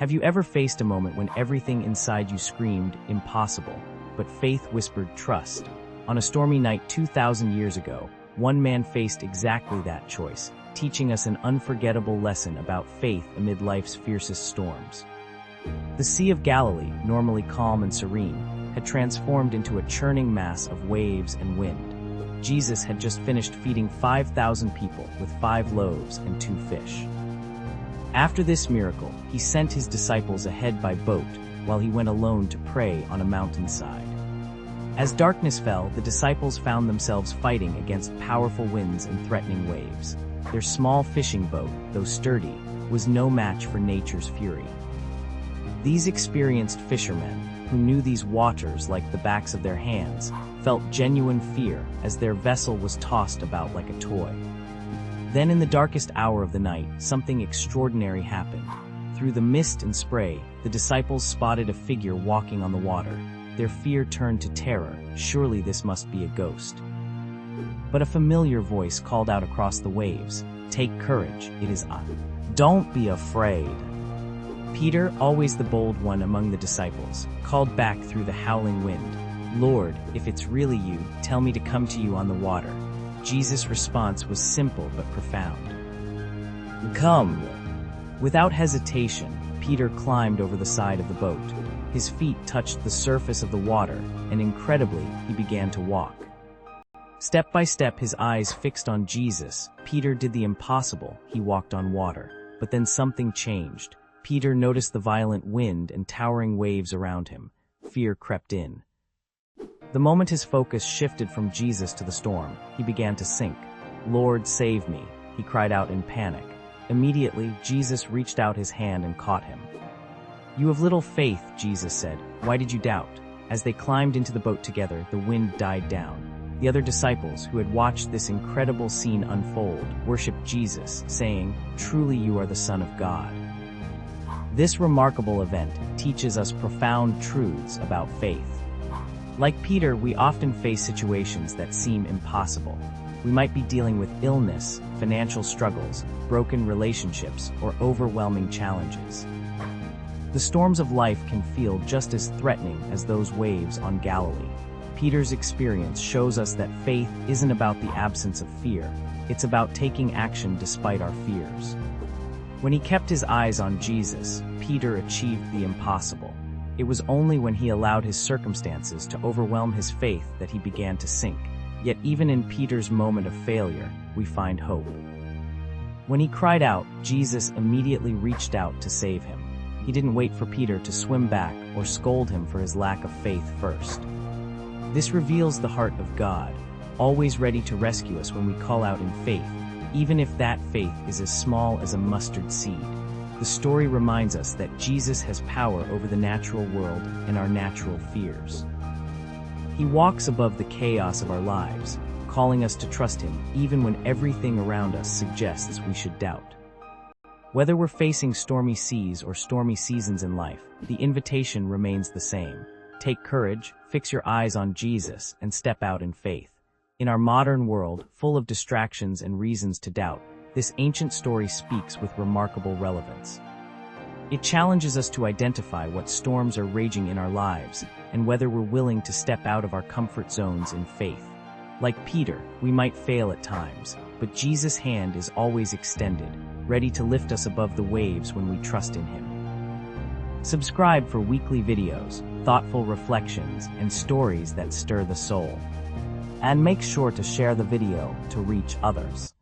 Have you ever faced a moment when everything inside you screamed, impossible, but faith whispered trust? On a stormy night 2,000 years ago, one man faced exactly that choice, teaching us an unforgettable lesson about faith amid life's fiercest storms. The Sea of Galilee, normally calm and serene, had transformed into a churning mass of waves and wind. Jesus had just finished feeding 5,000 people with 5 loaves and 2 fish. After this miracle, he sent his disciples ahead by boat, while he went alone to pray on a mountainside. As darkness fell, the disciples found themselves fighting against powerful winds and threatening waves. Their small fishing boat, though sturdy, was no match for nature's fury. These experienced fishermen, who knew these waters like the backs of their hands, felt genuine fear as their vessel was tossed about like a toy. Then in the darkest hour of the night, something extraordinary happened. Through the mist and spray, the disciples spotted a figure walking on the water. Their fear turned to terror. Surely this must be a ghost. But a familiar voice called out across the waves, "Take courage, it is I. Don't be afraid." Peter, always the bold one among the disciples, called back through the howling wind, "Lord, if it's really you, tell me to come to you on the water." Jesus' response was simple but profound. "Come." Without hesitation, Peter climbed over the side of the boat. His feet touched the surface of the water, and incredibly, he began to walk. Step by step, his eyes fixed on Jesus, Peter did the impossible. He walked on water. But then something changed. Peter noticed the violent wind and towering waves around him. Fear crept in. The moment his focus shifted from Jesus to the storm, he began to sink. "Lord, save me," he cried out in panic. Immediately, Jesus reached out his hand and caught him. "You have little faith," Jesus said. "Why did you doubt?" As they climbed into the boat together, the wind died down. The other disciples, who had watched this incredible scene unfold, worshipped Jesus, saying, "Truly you are the Son of God." This remarkable event teaches us profound truths about faith. Like Peter, we often face situations that seem impossible. We might be dealing with illness, financial struggles, broken relationships, or overwhelming challenges. The storms of life can feel just as threatening as those waves on Galilee. Peter's experience shows us that faith isn't about the absence of fear. It's about taking action despite our fears. When he kept his eyes on Jesus, Peter achieved the impossible. It was only when he allowed his circumstances to overwhelm his faith that he began to sink. Yet even in Peter's moment of failure, we find hope. When he cried out, Jesus immediately reached out to save him. He didn't wait for Peter to swim back or scold him for his lack of faith first. This reveals the heart of God, always ready to rescue us when we call out in faith, even if that faith is as small as a mustard seed. The story reminds us that Jesus has power over the natural world and our natural fears. He walks above the chaos of our lives, calling us to trust him even when everything around us suggests we should doubt. Whether we're facing stormy seas or stormy seasons in life, the invitation remains the same. Take courage, fix your eyes on Jesus, and step out in faith. In our modern world, full of distractions and reasons to doubt, this ancient story speaks with remarkable relevance. It challenges us to identify what storms are raging in our lives and whether we're willing to step out of our comfort zones in faith. Like Peter, we might fail at times, but Jesus' hand is always extended, ready to lift us above the waves when we trust in him. Subscribe for weekly videos, thoughtful reflections, and stories that stir the soul. And make sure to share the video to reach others.